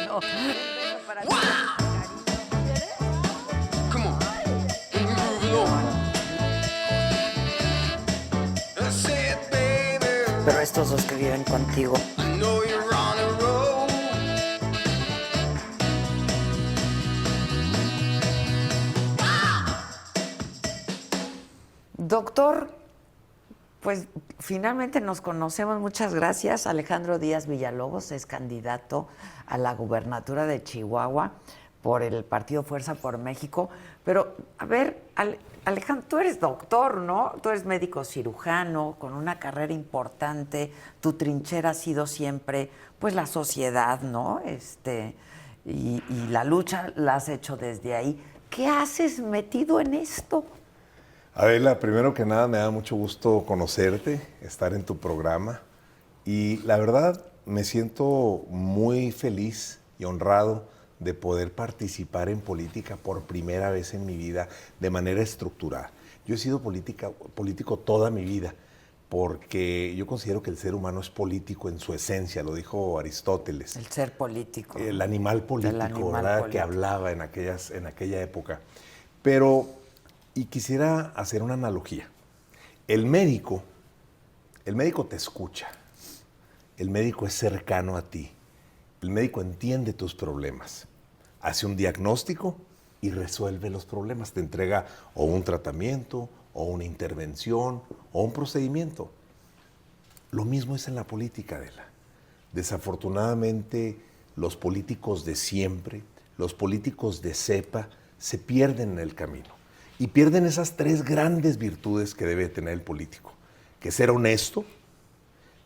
No. Un beso para ti. Come on. Move it on. Say it, baby. Pero estos dos que viven contigo. I know you're on a roll. Doctor, pues finalmente nos conocemos. Muchas gracias. Alejandro Díaz Villalobos es candidato a la gubernatura de Chihuahua por el partido Fuerza por México. Pero, a ver, Alejandro, tú eres doctor, ¿no? Tú eres médico cirujano con una carrera importante. Tu trinchera ha sido siempre, pues, la sociedad, ¿no? Y la lucha la has hecho desde ahí. ¿Qué haces metido en esto? Adela, primero que nada me da mucho gusto conocerte, estar en tu programa y la verdad me siento muy feliz y honrado de poder participar en política por primera vez en mi vida de manera estructurada. Yo he sido político toda mi vida porque yo considero que el ser humano es político en su esencia, lo dijo Aristóteles. El ser político. El animal político, ¿verdad? Político. Que hablaba en aquella época. Pero... Y quisiera hacer una analogía. El médico te escucha. El médico es cercano a ti. El médico entiende tus problemas. Hace un diagnóstico y resuelve los problemas. Te entrega o un tratamiento, o una intervención, o un procedimiento. Lo mismo es en la política, Adela. Desafortunadamente, los políticos de siempre, los políticos de cepa, se pierden en el camino. Y pierden esas tres grandes virtudes que debe tener el político, que es ser honesto,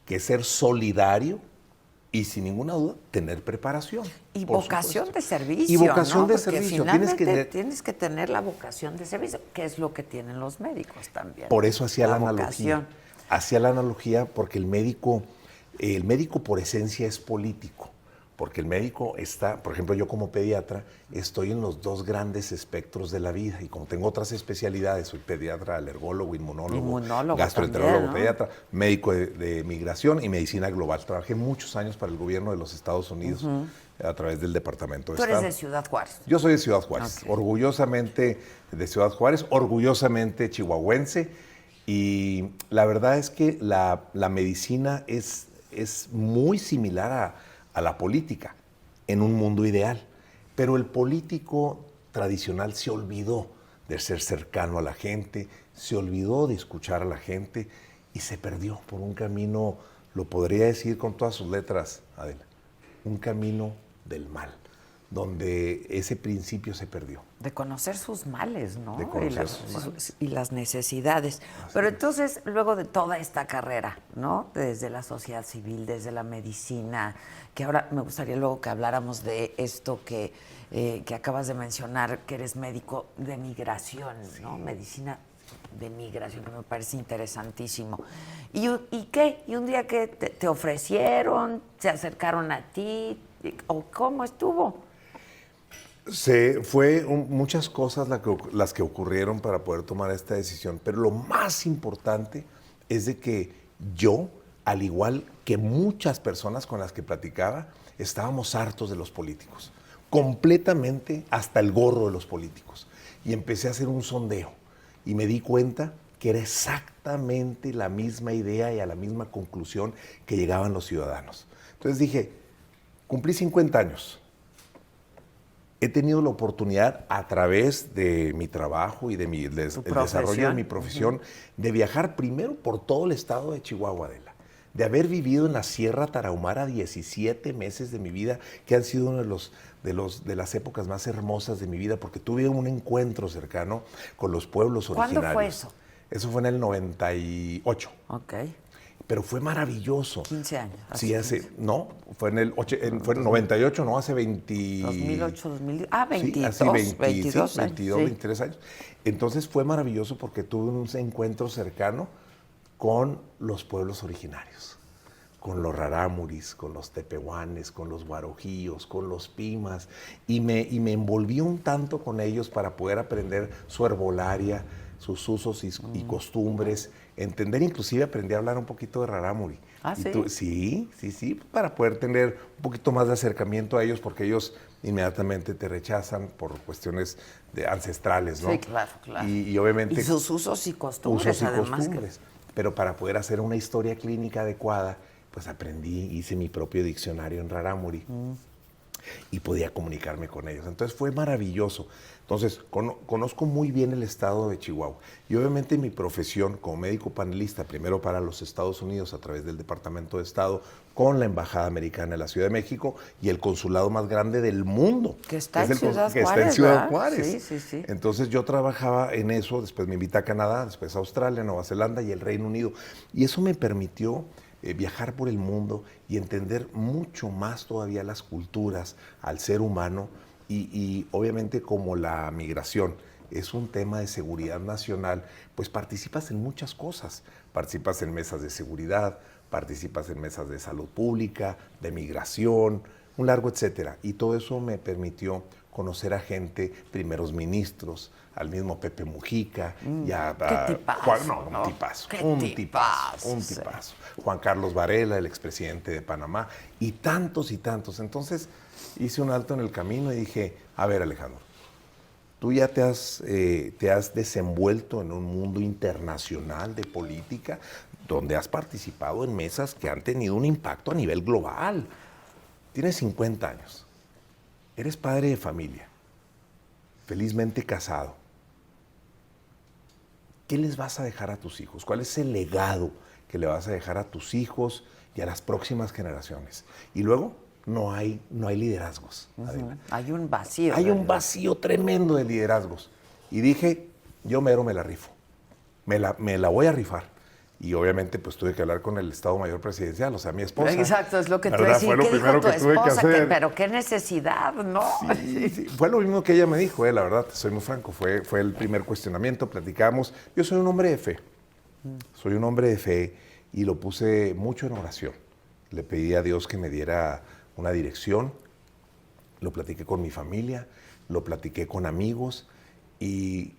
que es ser solidario y, sin ninguna duda, tener preparación. Y vocación supuesto. de servicio. Y vocación, ¿no? de Porque servicio. Tienes que tener la vocación de servicio, que es lo que tienen los médicos también. Por eso hacía la analogía. Vocación. Hacía la analogía porque el médico por esencia es político. Porque el médico está, por ejemplo, yo como pediatra estoy en los dos grandes espectros de la vida y como tengo otras especialidades, soy pediatra, alergólogo, inmunólogo gastroenterólogo, también, ¿no? pediatra, médico de migración y medicina global. Trabajé muchos años para el gobierno de los Estados Unidos a través del Departamento de Tú Estado. eres de Ciudad Juárez. Yo soy de Ciudad Juárez, Okay. Orgullosamente de Ciudad Juárez, orgullosamente chihuahuense y la verdad es que la medicina es muy similar a la política en un mundo ideal. Pero el político tradicional se olvidó de ser cercano a la gente, se olvidó de escuchar a la gente y se perdió por un camino, lo podría decir con todas sus letras, Adela, un camino del mal, donde ese principio se perdió. De conocer sus males, ¿no? De conocer sus males. Y las necesidades. Así Pero es. entonces, luego de toda esta carrera, ¿no? Desde la sociedad civil, desde la medicina, que ahora me gustaría luego que habláramos de esto que acabas de mencionar, que eres médico de migración, ¿no? Sí. Medicina de migración, que me parece interesantísimo. ¿Y qué? ¿Y un día que te ofrecieron, se acercaron a ti? ¿O cómo estuvo? Muchas cosas las que ocurrieron para poder tomar esta decisión, pero lo más importante es de que yo, al igual que muchas personas con las que platicaba, estábamos hartos de los políticos, completamente hasta el gorro de los políticos. Y empecé a hacer un sondeo y me di cuenta que era exactamente la misma idea y a la misma conclusión que llegaban los ciudadanos. Entonces dije, cumplí 50 años. He tenido la oportunidad a través de mi trabajo y de el desarrollo de mi profesión de viajar primero por todo el estado de Chihuahua, Adela, de haber vivido en la Sierra Tarahumara 17 meses de mi vida, que han sido uno de las épocas más hermosas de mi vida, porque tuve un encuentro cercano con los pueblos originarios. ¿Cuándo fue eso? Eso fue en el 98. Ok. Pero fue maravilloso. 15 años. Sí, fue en el 98, no, hace 20... 2008, 2010. Ah, 22, sí, así 22 años. 22, Sí. 23 años. Entonces fue maravilloso porque tuve un encuentro cercano con los pueblos originarios, con los rarámuris, con los tepehuanes, con los guarojíos, con los pimas, y me envolví un tanto con ellos para poder aprender su herbolaria, sus usos y costumbres, entender, inclusive aprendí a hablar un poquito de rarámuri. ¿Ah, sí? Sí, para poder tener un poquito más de acercamiento a ellos, porque ellos inmediatamente te rechazan por cuestiones ancestrales, ¿no? Sí, claro. Y obviamente... Y sus usos y costumbres, además. Pero para poder hacer una historia clínica adecuada, pues hice mi propio diccionario en rarámuri y podía comunicarme con ellos. Entonces fue maravilloso. Entonces, conozco muy bien el estado de Chihuahua. Y obviamente mi profesión como médico panelista, primero para los Estados Unidos a través del Departamento de Estado, con la Embajada Americana en la Ciudad de México y el consulado más grande del mundo. Que está en es Ciudad que Juárez, está en Ciudad ¿verdad? Juárez. Sí. Entonces yo trabajaba en eso, después me invité a Canadá, después a Australia, Nueva Zelanda y el Reino Unido. Y eso me permitió viajar por el mundo y entender mucho más todavía las culturas, al ser humano y obviamente como la migración es un tema de seguridad nacional, pues participas en muchas cosas. Participas en mesas de seguridad, participas en mesas de salud pública, de migración, un largo etcétera. Y todo eso me permitió conocer a gente, primeros ministros, al mismo Pepe Mujica, qué tipazo, Juan, ¿no? un tipazo. Juan Carlos Varela, el expresidente de Panamá, y tantos y tantos. Entonces hice un alto en el camino y dije, a ver, Alejandro, tú ya te has desenvuelto en un mundo internacional de política, donde has participado en mesas que han tenido un impacto a nivel global. Tienes 50 años, eres padre de familia, felizmente casado. ¿Qué les vas a dejar a tus hijos? ¿Cuál es el legado que le vas a dejar a tus hijos y a las próximas generaciones? Y luego no hay liderazgos. Hay un vacío. Hay un vacío tremendo de liderazgos. Y dije, yo mero me la rifo. Me la voy a rifar. Y obviamente pues tuve que hablar con el Estado Mayor Presidencial, o sea, mi esposa. Exacto, es lo que tú ¿verdad? decías. Fue lo ¿Qué primero dijo tu que tuve que esposa? hacer. Pero qué necesidad, ¿no? Sí. Fue lo mismo que ella me dijo, la verdad, soy muy franco. Fue el primer cuestionamiento, platicamos. Yo soy un hombre de fe. Soy un hombre de fe y lo puse mucho en oración. Le pedí a Dios que me diera una dirección. Lo platiqué con mi familia, lo platiqué con amigos y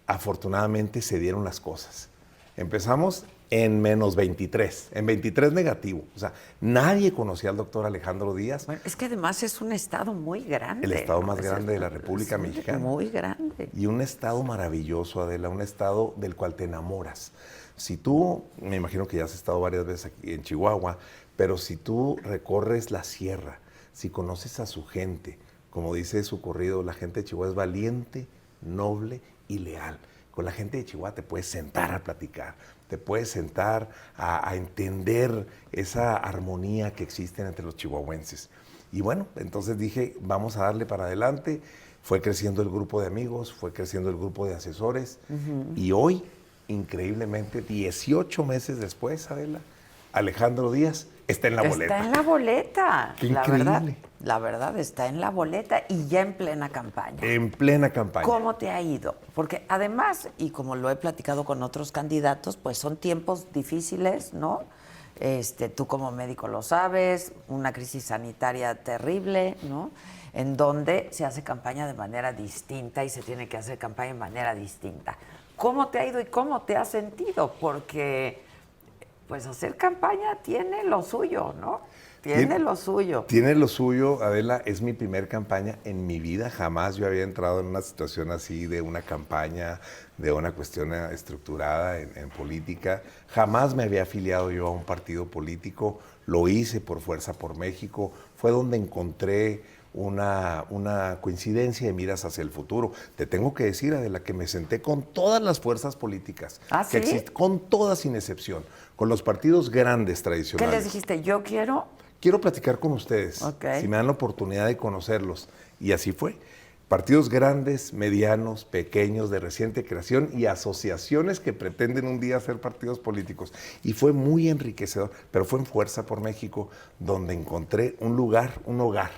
afortunadamente se dieron las cosas. Empezamos en menos 23, en 23 negativo. O sea, nadie conocía al doctor Alejandro Díaz. Bueno, es que además es un estado muy grande. El estado ¿no? más grande de la República Mexicana. Muy grande. Y un estado maravilloso, Adela, un estado del cual te enamoras. Si tú, me imagino que ya has estado varias veces aquí en Chihuahua, pero si tú recorres la sierra, si conoces a su gente, como dice su corrido, la gente de Chihuahua es valiente, noble y leal. Con la gente de Chihuahua te puedes sentar a platicar, te puedes sentar a entender esa armonía que existe entre los chihuahuenses. Y bueno, entonces dije, vamos a darle para adelante. Fue creciendo el grupo de amigos, fue creciendo el grupo de asesores. Y hoy, increíblemente, 18 meses después, Adela, Alejandro Díaz está en la boleta. Está en la boleta. Qué increíble. La verdad, está en la boleta y ya en plena campaña. En plena campaña. ¿Cómo te ha ido? Porque además, y como lo he platicado con otros candidatos, pues son tiempos difíciles, ¿no? Tú como médico lo sabes, una crisis sanitaria terrible, ¿no? En donde se hace campaña de manera distinta y se tiene que hacer campaña de manera distinta. ¿Cómo te ha ido y cómo te has sentido? Porque, pues, hacer campaña tiene lo suyo, ¿no? Tiene lo suyo. Tiene lo suyo, Adela. Es mi primer campaña en mi vida. Jamás yo había entrado en una situación así de una campaña, de una cuestión estructurada en política. Jamás me había afiliado yo a un partido político. Lo hice por Fuerza por México. Fue donde encontré una coincidencia de miras hacia el futuro. Te tengo que decir, Adela, que me senté con todas las fuerzas políticas que existen, con todas sin excepción, con los partidos grandes tradicionales. ¿Qué les dijiste? Yo Quiero platicar con ustedes, si me dan la oportunidad de conocerlos. Y así fue. Partidos grandes, medianos, pequeños, de reciente creación y asociaciones que pretenden un día ser partidos políticos. Y fue muy enriquecedor, pero fue en Fuerza por México donde encontré un lugar, un hogar,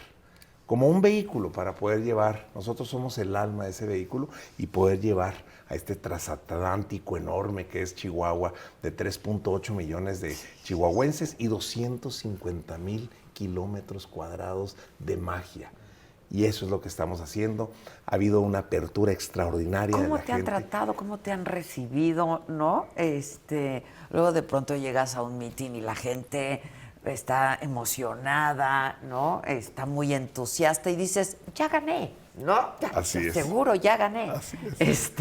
como un vehículo para poder llevar. Nosotros somos el alma de ese vehículo y poder llevar a este transatlántico enorme que es Chihuahua, de 3.8 millones de chihuahuenses y 250,000 kilómetros cuadrados de magia. y eso es lo que estamos haciendo. Ha habido una apertura extraordinaria de la ¿Cómo te han gente. tratado? ¿Cómo te han recibido? ¿No? Luego de pronto llegas a un mitin y la gente está emocionada, ¿no? Está muy entusiasta y dices, ya gané, ¿no? Ya, Así es. Seguro, ya gané. Así es.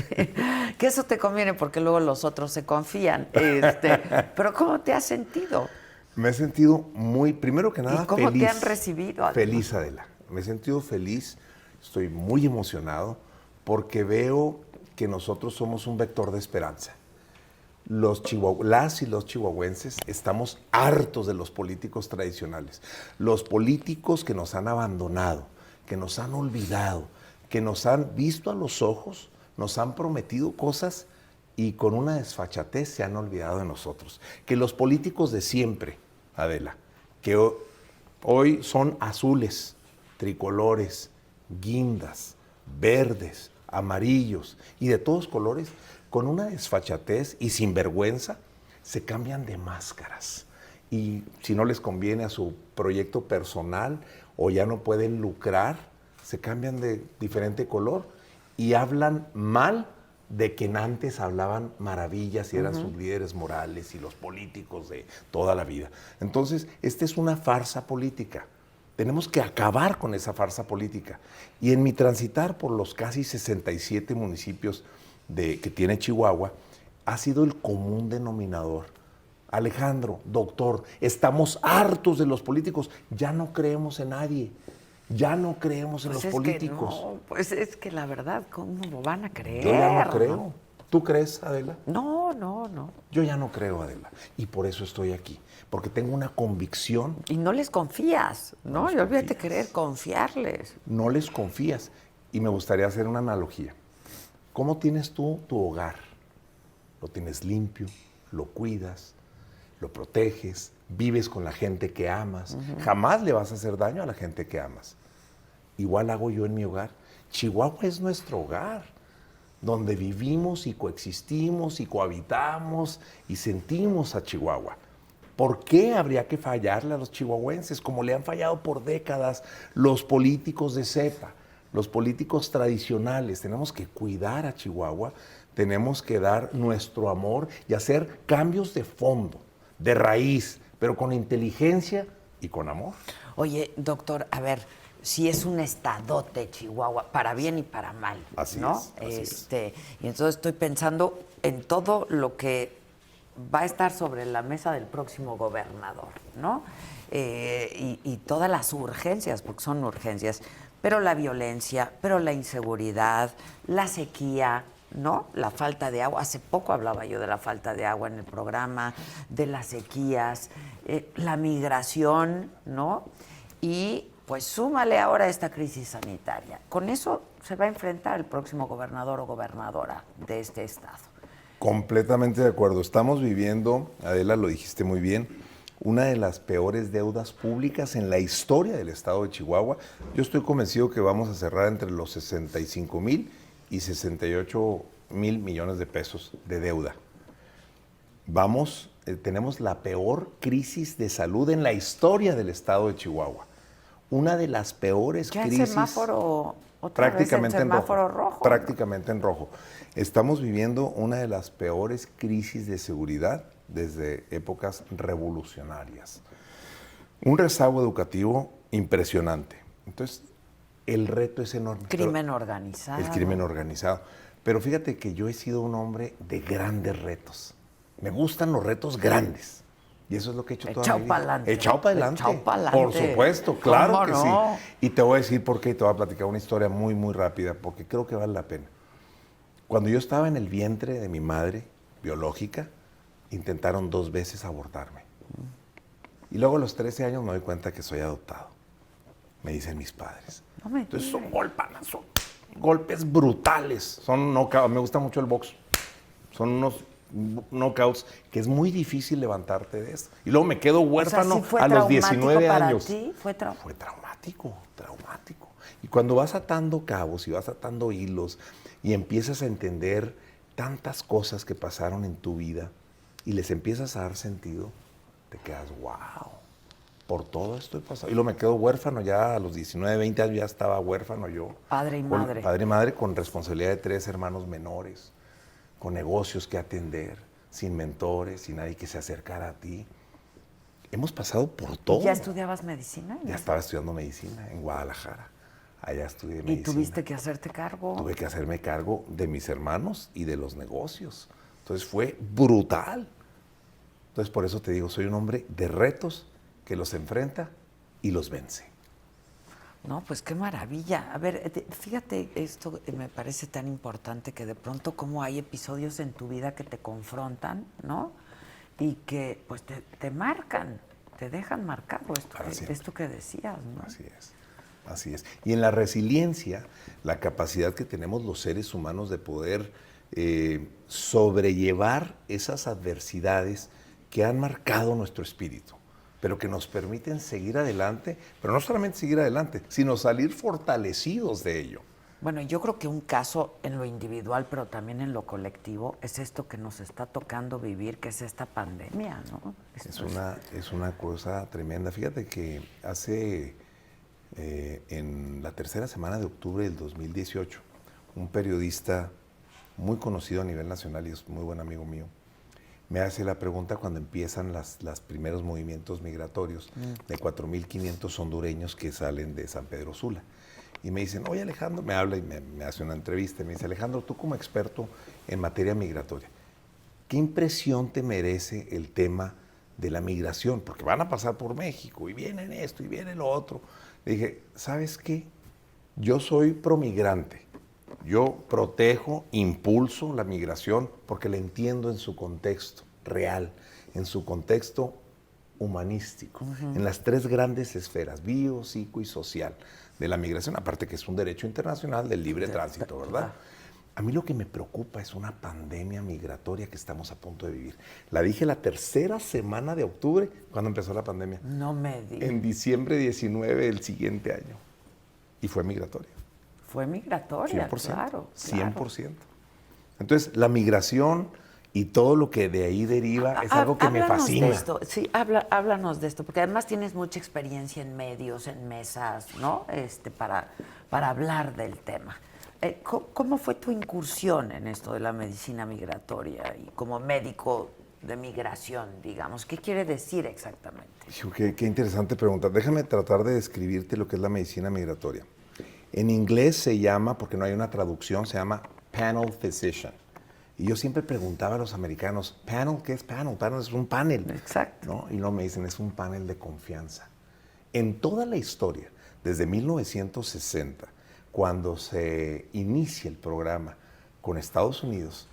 Que eso te conviene porque luego los otros se confían. Pero ¿cómo te has sentido? Me he sentido muy, primero que nada, ¿Y cómo feliz. te han recibido, además? Feliz, Adela. Me he sentido feliz, estoy muy emocionado porque veo que nosotros somos un vector de esperanza. Las y los chihuahuenses estamos hartos de los políticos tradicionales. Los políticos que nos han abandonado, que nos han olvidado, que nos han visto a los ojos, nos han prometido cosas y con una desfachatez se han olvidado de nosotros. Que los políticos de siempre, Adela, que hoy son azules, tricolores, guindas, verdes, amarillos y de todos colores, con una desfachatez y sin vergüenza, se cambian de máscaras. Y si no les conviene a su proyecto personal o ya no pueden lucrar, se cambian de diferente color y hablan mal de quien antes hablaban maravillas y eran sus líderes morales y los políticos de toda la vida. Entonces, esta es una farsa política. Tenemos que acabar con esa farsa política. Y en mi transitar por los casi 67 municipios que tiene Chihuahua, ha sido el común denominador. Alejandro, doctor, estamos hartos de los políticos. Ya no creemos en nadie. Ya no creemos en los políticos. No, pues es que la verdad, ¿cómo lo van a creer? Yo ya no creo. ¿Tú crees, Adela? No. Yo ya no creo, Adela. Y por eso estoy aquí. Porque tengo una convicción. Y no les confías, ¿no? les Y olvídate confías. querer confiarles. No les confías. Y me gustaría hacer una analogía. ¿Cómo tienes tú tu hogar? Lo tienes limpio, lo cuidas, lo proteges, vives con la gente que amas. Jamás le vas a hacer daño a la gente que amas. Igual hago yo en mi hogar. Chihuahua es nuestro hogar, donde vivimos y coexistimos y cohabitamos y sentimos a Chihuahua. ¿Por qué habría que fallarle a los chihuahuenses como le han fallado por décadas los políticos de cepa, los políticos tradicionales? Tenemos que cuidar a Chihuahua, tenemos que dar nuestro amor y hacer cambios de fondo, de raíz, pero con inteligencia y con amor. Oye, doctor, a ver, si es un estadote Chihuahua, para bien y para mal, Así ¿no? es. Y entonces estoy pensando en todo lo que va a estar sobre la mesa del próximo gobernador, ¿no? Y todas las urgencias, porque son urgencias, pero la violencia, pero la inseguridad, la sequía, ¿no? La falta de agua. Hace poco hablaba yo de la falta de agua en el programa, de las sequías, la migración, ¿no? Y pues súmale ahora esta crisis sanitaria. Con eso se va a enfrentar el próximo gobernador o gobernadora de este estado. Completamente de acuerdo. Estamos viviendo, Adela, lo dijiste muy bien, una de las peores deudas públicas en la historia del estado de Chihuahua. Yo estoy convencido que vamos a cerrar entre los 65,000 y 68,000 millones de pesos de deuda. Tenemos la peor crisis de salud en la historia del estado de Chihuahua. Una de las peores Ya crisis. el semáforo, otra Prácticamente vez el en semáforo rojo. rojo. Prácticamente en rojo. Estamos viviendo una de las peores crisis de seguridad desde épocas revolucionarias. Un rezago educativo impresionante. Entonces, el reto es enorme. Crimen organizado. El crimen organizado. Pero fíjate que yo he sido un hombre de grandes retos. Me gustan los retos grandes. Y eso es lo que he hecho toda Echado mi vida. pa'lante. Echado para adelante. Echado pa'lante. Por supuesto, claro ¿Cómo que no? sí. Y te voy a decir por qué, y te voy a platicar una historia muy, muy rápida, porque creo que vale la pena. Cuando yo estaba en el vientre de mi madre biológica, intentaron 2 veces abortarme. Y luego a los 13 años me doy cuenta que soy adoptado. Me dicen mis padres. No me Entonces digas. son golpes brutales. Son knockouts. Me gusta mucho el box. Son unos knockouts que es muy difícil levantarte de eso. Y luego me quedo huérfano ¿sí fue a los traumático 19 para años. ti? Fue traumático. Y cuando vas atando cabos y vas atando hilos y empiezas a entender tantas cosas que pasaron en tu vida y les empiezas a dar sentido, te quedas wow. por todo esto he pasado. Y luego me quedo huérfano ya a los 19, 20 años, ya estaba huérfano yo. Padre y madre. Padre y madre con responsabilidad de 3 hermanos menores, con negocios que atender, sin mentores, sin nadie que se acercara a ti. Hemos pasado por todo. ¿Ya estudiabas medicina? Ya estaba estudiando medicina en Guadalajara. Allá estudié ¿Y medicina. tuviste que hacerte cargo? Tuve que hacerme cargo de mis hermanos y de los negocios. Entonces fue brutal. Entonces por eso te digo, soy un hombre de retos que los enfrenta y los vence. No, pues qué maravilla. A ver, fíjate, esto me parece tan importante que de pronto como hay episodios en tu vida que te confrontan, ¿no? Y que pues te marcan, te dejan marcado esto que decías, ¿no? Así es, así es. Y en la resiliencia, la capacidad que tenemos los seres humanos de poder sobrellevar esas adversidades que han marcado nuestro espíritu, pero que nos permiten seguir adelante, pero no solamente seguir adelante, sino salir fortalecidos de ello. Bueno, yo creo que un caso en lo individual, pero también en lo colectivo, es esto que nos está tocando vivir, que es esta pandemia, ¿no? Es una cosa tremenda. Fíjate que hace, en la tercera semana de octubre del 2018, un periodista muy conocido a nivel nacional y es muy buen amigo mío, me hace la pregunta cuando empiezan los primeros movimientos migratorios de 4.500 hondureños que salen de San Pedro Sula. Y me dicen, oye Alejandro, me habla y me hace una entrevista y me dice, Alejandro, tú como experto en materia migratoria, ¿qué impresión te merece el tema de la migración? Porque van a pasar por México y vienen esto y viene lo otro. Le dije, ¿sabes qué? Yo soy promigrante. Yo protejo, impulso la migración porque la entiendo en su contexto real, en su contexto humanístico, en las 3 grandes esferas, bio, psico y social de la migración, aparte que es un derecho internacional del libre tránsito, ¿verdad? A mí lo que me preocupa es una pandemia migratoria que estamos a punto de vivir. La dije la tercera semana de octubre, cuando empezó la pandemia. No me digas. En diciembre 19 del siguiente año. Y fue migratoria. Fue migratoria, 100%, claro. 100%. Entonces, la migración y todo lo que de ahí deriva es algo que me fascina. De esto. Sí, háblanos de esto, porque además tienes mucha experiencia en medios, en mesas, ¿no? Para hablar del tema. ¿Cómo fue tu incursión en esto de la medicina migratoria y como médico de migración, digamos? ¿Qué quiere decir exactamente? Hijo, qué interesante pregunta. Déjame tratar de describirte lo que es la medicina migratoria. En inglés se llama, porque no hay una traducción, se llama panel physician. Y yo siempre preguntaba a los americanos, ¿panel? ¿Qué es panel? Panel es un panel. Exacto. ¿No? Y no me dicen, es un panel de confianza. En toda la historia, desde 1960, cuando se inicia el programa con Estados Unidos,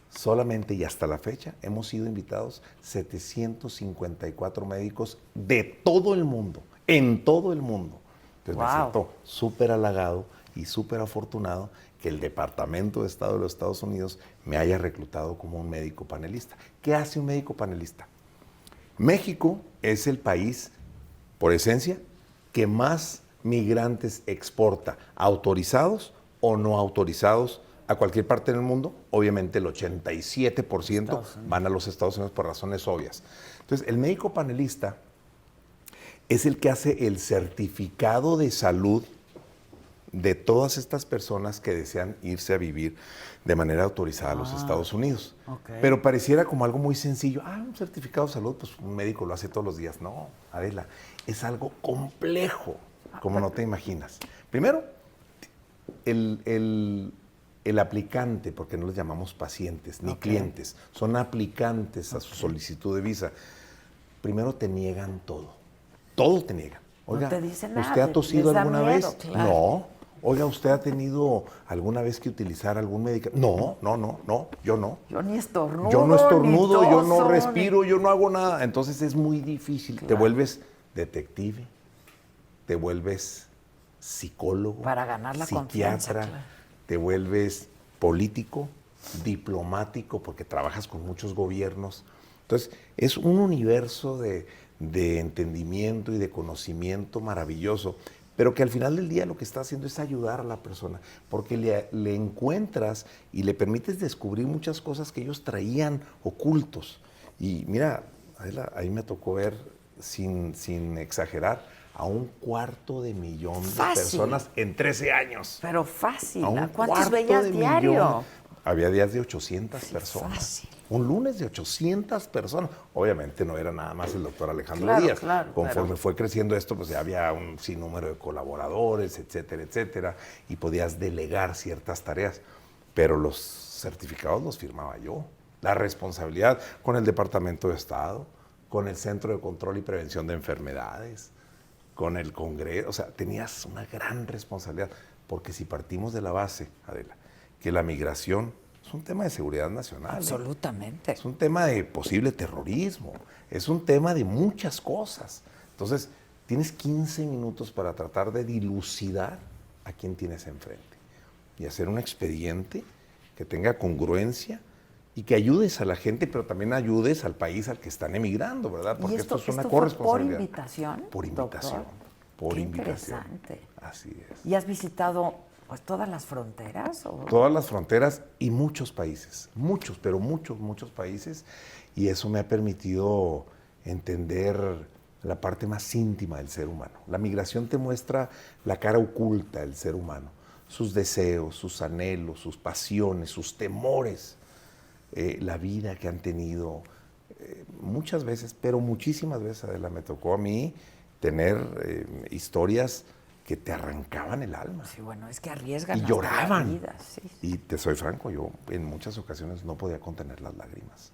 solamente y hasta la fecha hemos sido invitados 754 médicos de todo el mundo, en todo el mundo. Entonces me siento súper halagado y súper afortunado que el Departamento de Estado de los Estados Unidos me haya reclutado como un médico panelista. ¿Qué hace un médico panelista? México es el país, por esencia, que más migrantes exporta, autorizados o no autorizados, a cualquier parte del mundo. Obviamente el 87% van a los Estados Unidos por razones obvias. Entonces, el médico panelista es el que hace el certificado de salud de todas estas personas que desean irse a vivir de manera autorizada a los Estados Unidos. Okay. Pero pareciera como algo muy sencillo. Un certificado de salud, pues un médico lo hace todos los días. No, Adela, es algo complejo, como no te imaginas. Primero, el aplicante, porque no les llamamos pacientes ni clientes, son aplicantes a su solicitud de visa. Primero te niegan todo. Todo te niegan. Oiga, no te dicen nada. ¿usted ha tosido alguna vez? Claro. No. Oiga, ¿usted ha tenido alguna vez que utilizar algún medicamento? No, yo no. Yo ni estornudo. Yo no estornudo, ni yo no toso, respiro, yo no hago nada. Entonces es muy difícil. Claro. Te vuelves detective, te vuelves psicólogo, para ganar la confianza, psiquiatra, te vuelves político, diplomático, porque trabajas con muchos gobiernos. Entonces es un universo de entendimiento y de conocimiento maravilloso, pero que al final del día lo que está haciendo es ayudar a la persona, porque le encuentras y le permites descubrir muchas cosas que ellos traían ocultos. Y mira, ahí me tocó ver sin exagerar, a 250,000 de Fácil. personas en 13 años. Pero fácil. A un ¿A cuántos cuarto veías de diario? millón. Había días de 800 Sí, personas. fácil. Un lunes de 800 personas. Obviamente no era nada más el doctor Alejandro Claro, Díaz. claro, Conforme pero- fue creciendo esto, pues ya había un sinnúmero de colaboradores, etcétera, etcétera, y podías delegar ciertas tareas. Pero los certificados los firmaba yo. La responsabilidad con el Departamento de Estado, con el Centro de Control y Prevención de Enfermedades, con el Congreso. O sea, tenías una gran responsabilidad. Porque si partimos de la base, Adela, que la migración es un tema de seguridad nacional. Absolutamente. Es un tema de posible terrorismo, es un tema de muchas cosas. Entonces, tienes 15 minutos para tratar de dilucidar a quién tienes enfrente y hacer un expediente que tenga congruencia y que ayudes a la gente, pero también ayudes al país al que están emigrando, ¿verdad? Porque ¿Y esto es una fue corresponsabilidad. por invitación? Por invitación. Doctor? Por Qué invitación. interesante. Así es. ¿Y has visitado pues todas las fronteras? ¿O? Todas las fronteras y muchos países, muchos, pero muchos países, y eso me ha permitido entender la parte más íntima del ser humano. La migración te muestra la cara oculta del ser humano, sus deseos, sus anhelos, sus pasiones, sus temores, la vida que han tenido. Muchas veces, pero muchísimas veces, Adela, me tocó a mí tener historias que te arrancaban el alma. Sí, bueno, es que arriesgan Y hasta lloraban. la vida, sí. Y te soy franco, yo en muchas ocasiones no podía contener las lágrimas.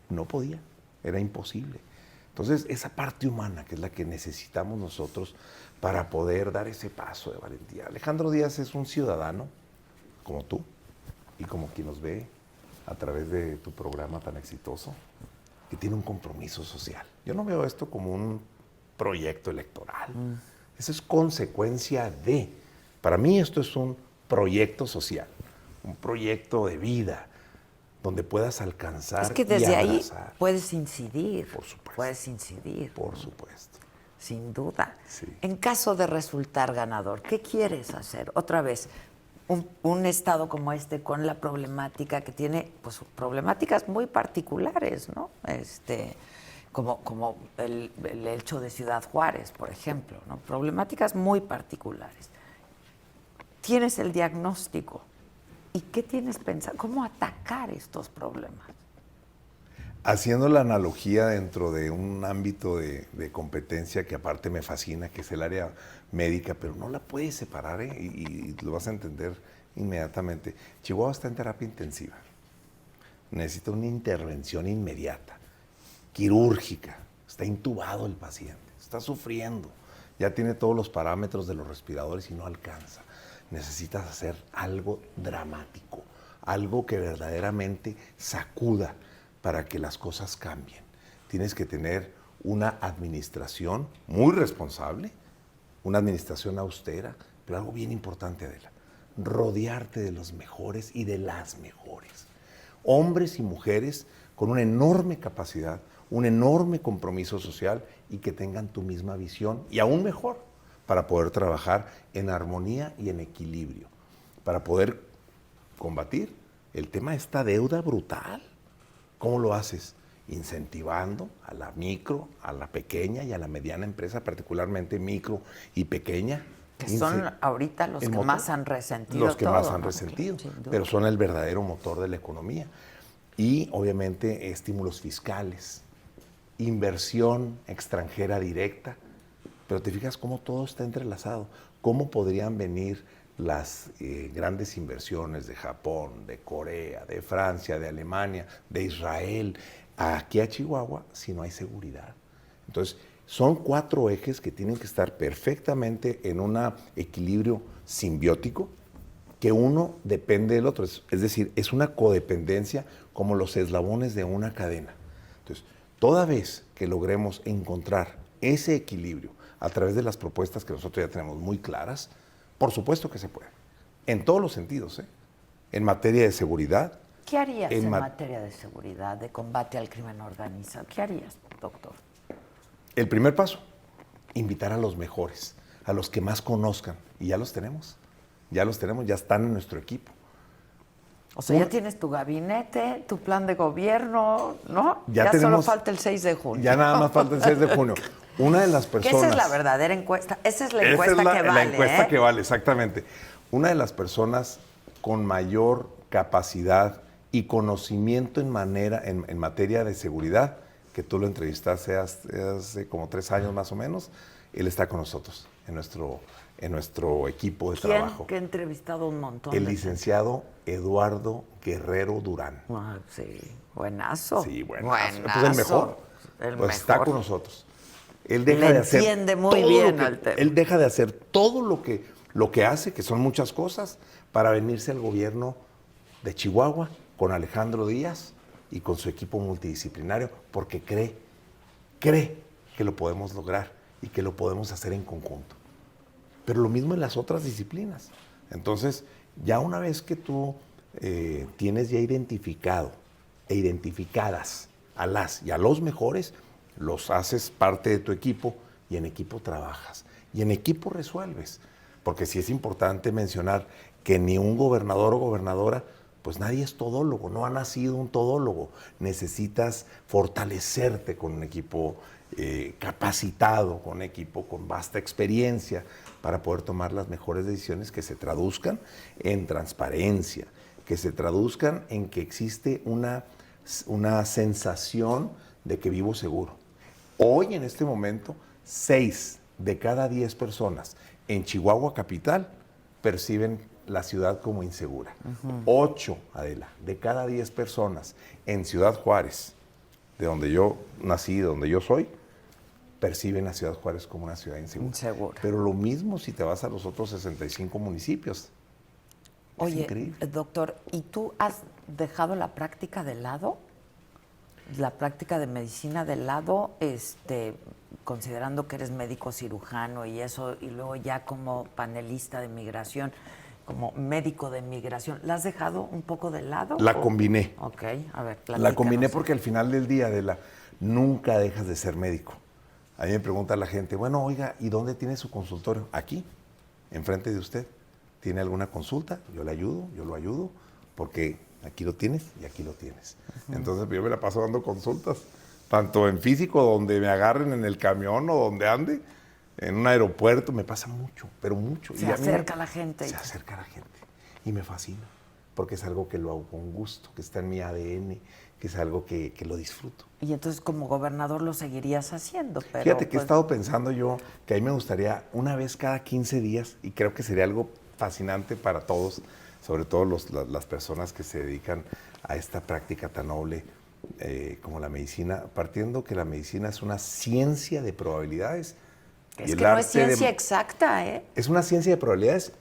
No podía, era imposible. Entonces, esa parte humana que es la que necesitamos nosotros para poder dar ese paso de valentía. Alejandro Díaz es un ciudadano como tú y como quien nos ve a través de tu programa tan exitoso, que tiene un compromiso social. Yo no veo esto como un proyecto electoral. Eso es consecuencia de. Para mí esto es un proyecto social, un proyecto de vida, donde puedas alcanzar Es que y desde ahí abrazar. puedes incidir. Por supuesto. Puedes incidir. Por supuesto. Sin duda. Sí. En caso de resultar ganador, ¿qué quieres hacer? Otra vez, un estado como este con la problemática que tiene, pues problemáticas muy particulares, ¿no? Como el hecho de Ciudad Juárez, por ejemplo, ¿no? Problemáticas muy particulares. Tienes el diagnóstico. ¿Y qué tienes pensado? ¿Cómo atacar estos problemas? Haciendo la analogía dentro de un ámbito de competencia que aparte me fascina, que es el área médica, pero no la puedes separar, y lo vas a entender inmediatamente. Chihuahua está en terapia intensiva. Necesita una intervención inmediata, quirúrgica. Está intubado el paciente, está sufriendo. Ya tiene todos los parámetros de los respiradores y no alcanza. Necesitas hacer algo dramático, algo que verdaderamente sacuda para que las cosas cambien. Tienes que tener una administración muy responsable, una administración austera, pero algo bien importante, Adela, rodearte de los mejores y de las mejores. Hombres y mujeres con una enorme capacidad, un enorme compromiso social y que tengan tu misma visión y aún mejor, para poder trabajar en armonía y en equilibrio, para poder combatir el tema de esta deuda brutal. ¿Cómo lo haces? Incentivando a la micro, a la pequeña y a la mediana empresa, particularmente micro y pequeña. Que son ahorita los que más han resentido. Los que más han ¿no? resentido, Sin duda. pero son el verdadero motor de la economía. Y obviamente estímulos fiscales, inversión extranjera directa, pero te fijas cómo todo está entrelazado. ¿Cómo podrían venir las grandes inversiones de Japón, de Corea, de Francia, de Alemania, de Israel, aquí a Chihuahua si no hay seguridad? Entonces, son 4 ejes que tienen que estar perfectamente en un equilibrio simbiótico, que uno depende del otro. Es decir, es una codependencia como los eslabones de una cadena. Entonces, toda vez que logremos encontrar ese equilibrio a través de las propuestas que nosotros ya tenemos muy claras, por supuesto que se puede, en todos los sentidos, ¿eh? En materia de seguridad. ¿Qué harías en ma- materia de seguridad, de combate al crimen organizado? ¿Qué harías, doctor? El primer paso, invitar a los mejores, a los que más conozcan, y ya los tenemos, ya están en nuestro equipo. O sea, ya tienes tu gabinete, tu plan de gobierno, ¿no? Ya solo tenemos- falta el 6 de junio. Ya nada más falta el 6 de junio. Una de las Que personas... esa es la verdadera encuesta. Esa es la Esa encuesta es la, que la vale. encuesta que vale, exactamente. Una de las personas con mayor capacidad y conocimiento en materia de seguridad, que tú lo entrevistaste hace como 3 años más o menos, él está con nosotros en nuestro equipo de ¿Quién? trabajo. Que he entrevistado un montón. El de licenciado Eduardo Guerrero Durán. gente. Ah, sí, buenazo. Sí, bueno. Buenazo. Pues el mejor. El Pues mejor. está con nosotros. Él deja Le de hacer entiende muy todo bien lo que- al tema. Él deja de hacer todo lo que hace, que son muchas cosas, para venirse al gobierno de Chihuahua con Alejandro Díaz y con su equipo multidisciplinario, porque cree que lo podemos lograr y que lo podemos hacer en conjunto. Pero lo mismo en las otras disciplinas. Entonces, ya una vez que tú tienes ya identificado e identificadas a las y a los mejores, los haces parte de tu equipo y en equipo trabajas. Y en equipo resuelves. Porque sí es importante mencionar que ni un gobernador o gobernadora, pues nadie es todólogo, no ha nacido un todólogo. Necesitas fortalecerte con un equipo capacitado, con un equipo con vasta experiencia para poder tomar las mejores decisiones que se traduzcan en transparencia, que se traduzcan en que existe una sensación de que vivo seguro. Hoy, en este momento, 6 de cada 10 personas en Chihuahua capital perciben la ciudad como insegura. 8, Adela, de cada 10 personas en Ciudad Juárez, de donde yo nací, de donde yo soy, perciben a Ciudad Juárez como una ciudad insegura. Insegura. Pero lo mismo si te vas a los otros 65 municipios. Es Oye, increíble. doctor, ¿y tú has dejado la práctica de lado? La práctica de medicina de lado, considerando que eres médico cirujano y eso, y luego ya como panelista de migración, como médico de migración, ¿la has dejado un poco de lado? La combiné. Ok, a ver, La combiné platícanos. porque al final del día, nunca dejas de ser médico. A mí me pregunta la gente, bueno, oiga, ¿y dónde tiene su consultorio? Aquí, enfrente de usted. ¿Tiene alguna consulta? Yo le ayudo, yo lo ayudo, porque aquí lo tienes y aquí lo tienes. Entonces yo me la paso dando consultas, tanto en físico, donde me agarren en el camión o donde ande, en un aeropuerto, me pasa mucho, pero mucho. Se Y a mí acerca la gente. Se acerca la gente y me fascina, porque es algo que lo hago con gusto, que está en mi ADN, que es algo que lo disfruto. Y entonces como gobernador lo seguirías haciendo, pero... Fíjate que he pues, estado pensando yo que a mí me gustaría una vez cada 15 días, y creo que sería algo fascinante para todos, sobre todo las personas que se dedican a esta práctica tan noble como la medicina, partiendo que la medicina es una ciencia de probabilidades. Es y que no es ciencia exacta, ¿eh? Es una ciencia de probabilidades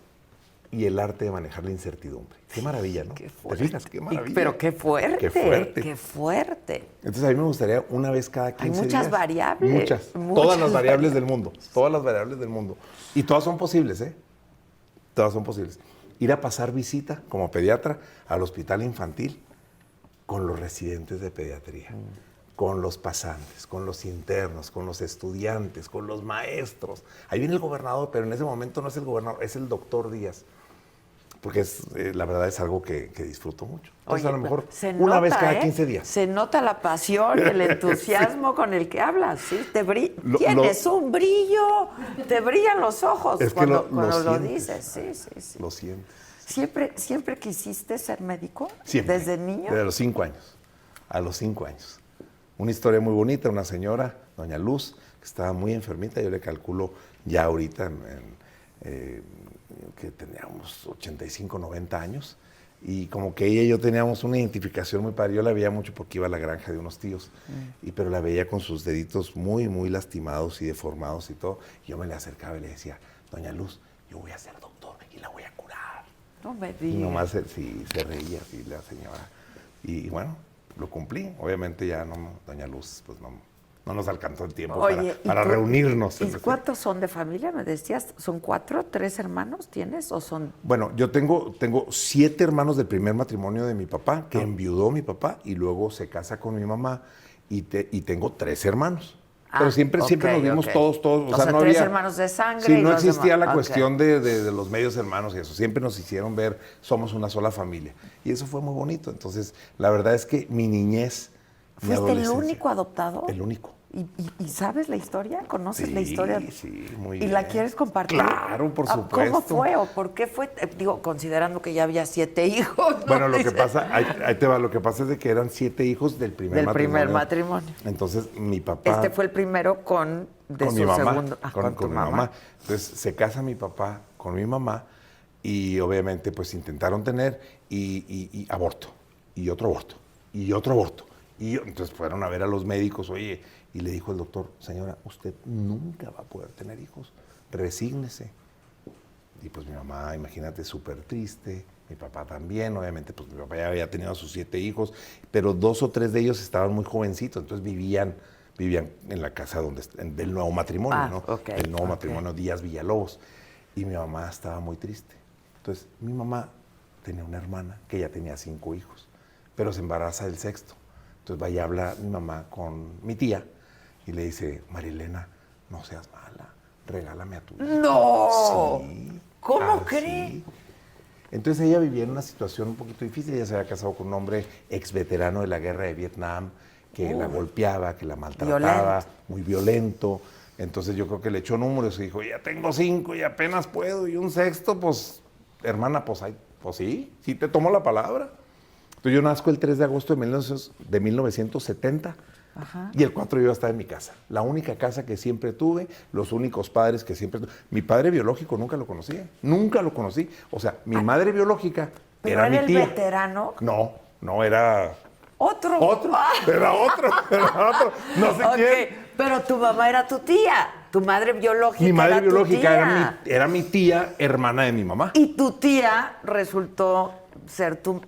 y el arte de manejar la incertidumbre. Qué maravilla, ¿no? Qué ¿Te fuerte. fijas? Qué maravilla. Pero qué fuerte. Qué fuerte. Qué fuerte. Entonces a mí me gustaría una vez cada 15 días. Hay muchas variables. Muchas. Todas las variables del mundo. Todas las variables del mundo. Y todas son posibles, ¿eh? Todas son posibles. Ir a pasar visita como pediatra al hospital infantil con los residentes de pediatría, con los pasantes, con los internos, con los estudiantes, con los maestros. Ahí viene el gobernador, pero en ese momento no es el gobernador, es el doctor Díaz. Porque la verdad es algo que disfruto mucho. Entonces, Oye, a lo mejor se una vez nota, cada 15 días. Se nota la pasión, el entusiasmo con el que hablas, ¿sí? Lo- Tienes un brillo, te brillan los ojos Es que cuando lo sientes. dices. Sí, sí, sí. Lo sientes. ¿Siempre quisiste ser médico? Siempre. ¿Desde niño? Desde los 5 años. A los 5 años. Una historia muy bonita, una señora, doña Luz, que estaba muy enfermita, yo le calculo ya ahorita que teníamos 85, 90 años, y como que ella y yo teníamos una identificación muy padre. Yo la veía mucho porque iba a la granja de unos tíos, pero la veía con sus deditos muy, muy lastimados y deformados y todo. Y yo me le acercaba y le decía, doña Luz, yo voy a ser doctor y la voy a curar. No me Y digas. nomás se reía así la señora. Y bueno, lo cumplí. Obviamente ya no, doña Luz, pues no nos alcanzó el tiempo Oye, ¿y para tú- reunirnos. ¿Y cuántos son de familia? Me decías, ¿son 4, 3 hermanos tienes o son...? Bueno, yo tengo 7 hermanos del primer matrimonio de mi papá, que enviudó mi papá y luego se casa con mi mamá, y tengo 3 hermanos. Pero siempre ok, nos vimos ok. todos. O sea, no tres había, hermanos de sangre Sí, y no los existía demás. la Ok. cuestión de los medios hermanos y eso. Siempre nos hicieron ver, somos una sola familia. Y eso fue muy bonito. Entonces, la verdad es que mi niñez, mi ¿Fuiste el adolescencia. único adoptado? El único. ¿Y sabes la historia? ¿Conoces la historia? Sí, muy ¿Y bien. la quieres compartir? Claro, por supuesto. ¿Cómo fue o por qué fue? Digo, considerando que ya había 7 hijos, ¿no? Bueno, lo que Dice. pasa, ahí te va, lo que pasa es de que eran 7 hijos del primer matrimonio. Entonces, mi papá... Este fue el primero con con su mi mamá, segundo. con tu mi mamá. Entonces se casa mi papá con mi mamá y obviamente pues intentaron tener y aborto, y otro aborto, y otro aborto. Entonces fueron a ver a los médicos, oye, y le dijo el doctor, señora, usted nunca va a poder tener hijos, resígnese. Y pues mi mamá, imagínate, súper triste, mi papá también, obviamente, pues mi papá ya había tenido a sus 7 hijos, pero 2 o 3 de ellos estaban muy jovencitos, entonces vivían en la casa del nuevo matrimonio, ¿no? Okay, El nuevo matrimonio Díaz Villalobos. Y mi mamá estaba muy triste. Entonces, mi mamá tenía una hermana que ya tenía 5 hijos, pero se embaraza del 6º. Entonces, va y habla mi mamá con mi tía y le dice, Marilena, no seas mala, regálame a tu hija. ¡No! Sí. ¿Cómo Sí. cree? Entonces ella vivía en una situación un poquito difícil. Ella se había casado con un hombre ex veterano de la guerra de Vietnam, que la golpeaba, que la maltrataba, Violento. muy violento. Entonces yo creo que le echó números y dijo, ya tengo 5 y apenas puedo, y un 6º, pues, hermana, pues sí te tomo la palabra. Entonces yo nazco el 3 de agosto de 1970. Ajá. Y el 4 yo iba a estar en mi casa. La única casa que siempre tuve, los únicos padres que siempre tuve. Mi padre biológico nunca lo conocí. Nunca lo conocí. O sea, mi madre biológica ¿Pero era era mi tía. el veterano? No, era ¿Otro? Era otro. No sé Ok, quién. pero tu mamá era tu tía. Tu madre biológica Mi madre era tu biológica tía. era mi tía, hermana de mi mamá. Y tu tía resultó ser tu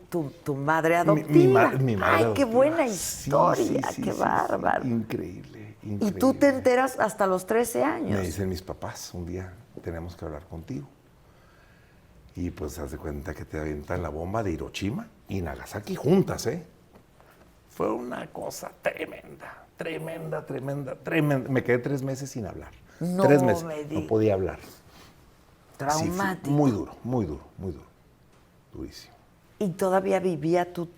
madre adoptiva. Mi madre Ay, qué adoptiva. buena Sí, historia, sí, qué sí, bárbaro. sí. Increíble. Y tú te enteras hasta los 13 años. Me dicen mis papás, un día tenemos que hablar contigo. Y pues haz de cuenta que te avientan la bomba de Hiroshima y Nagasaki juntas, ¿eh? Fue una cosa tremenda. Me quedé 3 meses sin hablar. No 3 meses. me No digas. podía hablar. Traumático. Sí, muy duro. Durísimo. Y todavía vivía tu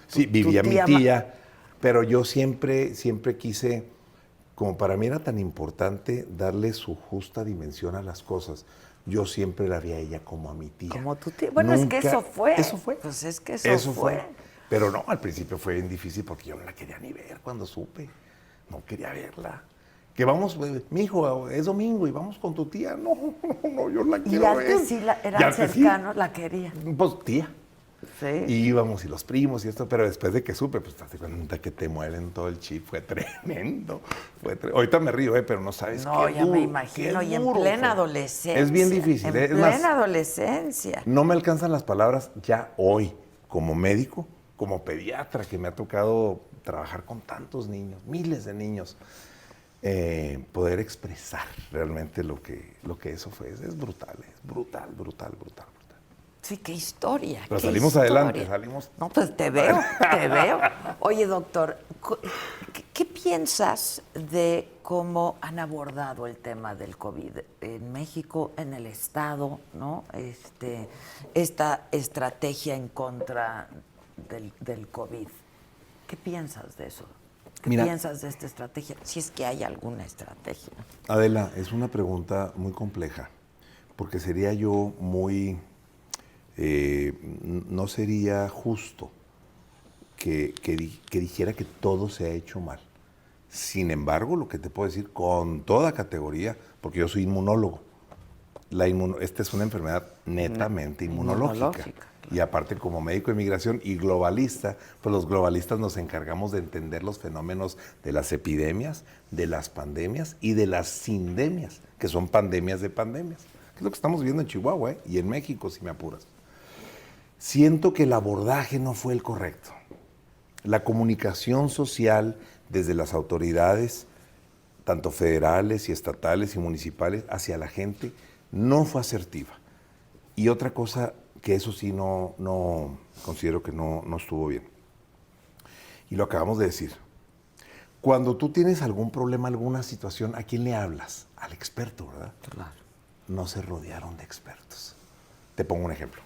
Sí, vivía mi tía tía, pero yo siempre quise, como para mí era tan importante darle su justa dimensión a las cosas, yo siempre la vi a ella como a mi tía. Como tu tía. Bueno, es que eso fue. Eso fue. Pues es que eso fue. Pero no, al principio fue bien difícil porque yo no la quería ni ver cuando supe. No quería verla. Que vamos, mijo, es domingo y vamos con tu tía. No, yo la Y quiero ver. antes sí Y eran antes sí. cercanos, la quería. Pues tía. Sí. Y íbamos y los primos y esto, pero después de que supe, pues te das cuenta que te mueven todo el chip. Fue tremendo. Ahorita me río, pero no sabes No, qué ya duro, me imagino. qué Y en duro plena fue. adolescencia. Es bien difícil. En Es más, plena adolescencia. no me alcanzan las palabras ya hoy, como médico, como pediatra, que me ha tocado trabajar con tantos niños, miles de niños, poder expresar realmente lo que eso fue. Es brutal, brutal. Sí, qué historia. Pero qué salimos historia. adelante, salimos. No, pues te veo. Oye, doctor, ¿qué piensas de cómo han abordado el tema del COVID en México, en el Estado, ¿no? Esta estrategia en contra del COVID. ¿Qué piensas de eso? ¿Qué Mira, piensas de esta estrategia? Si es que hay alguna estrategia. Adela, es una pregunta muy compleja, porque sería yo muy... no sería justo que dijera que todo se ha hecho mal. Sin embargo, lo que te puedo decir con toda categoría, porque yo soy inmunólogo, esta es una enfermedad netamente inmunológica. Y aparte, como médico de migración y globalista, pues los globalistas nos encargamos de entender los fenómenos de las epidemias, de las pandemias y de las sindemias, que son pandemias de pandemias, que es lo que estamos viendo en Chihuahua, y en México, si me apuras. Siento que el abordaje no fue el correcto. La comunicación social desde las autoridades, tanto federales y estatales y municipales, hacia la gente, no fue asertiva. Y otra cosa que eso sí no considero que no estuvo bien. Y lo acabamos de decir. Cuando tú tienes algún problema, alguna situación, ¿a quién le hablas? Al experto, ¿verdad? Claro. No se rodearon de expertos. Te pongo un ejemplo.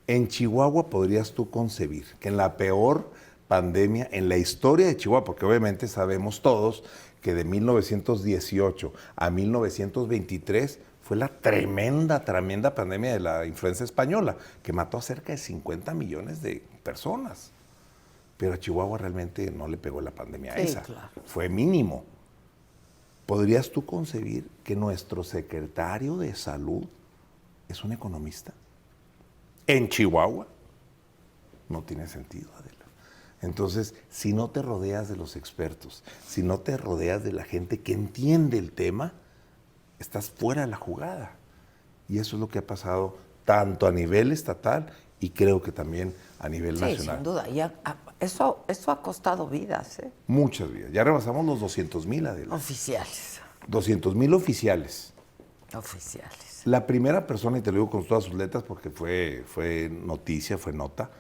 En Chihuahua podrías tú concebir que en la peor pandemia en la historia de Chihuahua, porque obviamente sabemos todos que de 1918 a 1923 fue la tremenda pandemia de la influenza española, que mató a cerca de 50 millones de personas. Pero a Chihuahua realmente no le pegó la pandemia Sí, esa. claro. Fue mínimo. ¿Podrías tú concebir que nuestro secretario de Salud es un economista? ¿En Chihuahua? No tiene sentido, Adela. Entonces, si no te rodeas de los expertos, si no te rodeas de la gente que entiende el tema, estás fuera de la jugada. Y eso es lo que ha pasado tanto a nivel estatal y creo que también a nivel Sí, nacional. sin duda. Eso ha costado vidas, ¿eh? Muchas vidas. Ya rebasamos los 200,000, Adela. Oficiales. 200,000 oficiales. Oficiales. La primera persona, y te lo digo con todas sus letras porque fue noticia, fue nota,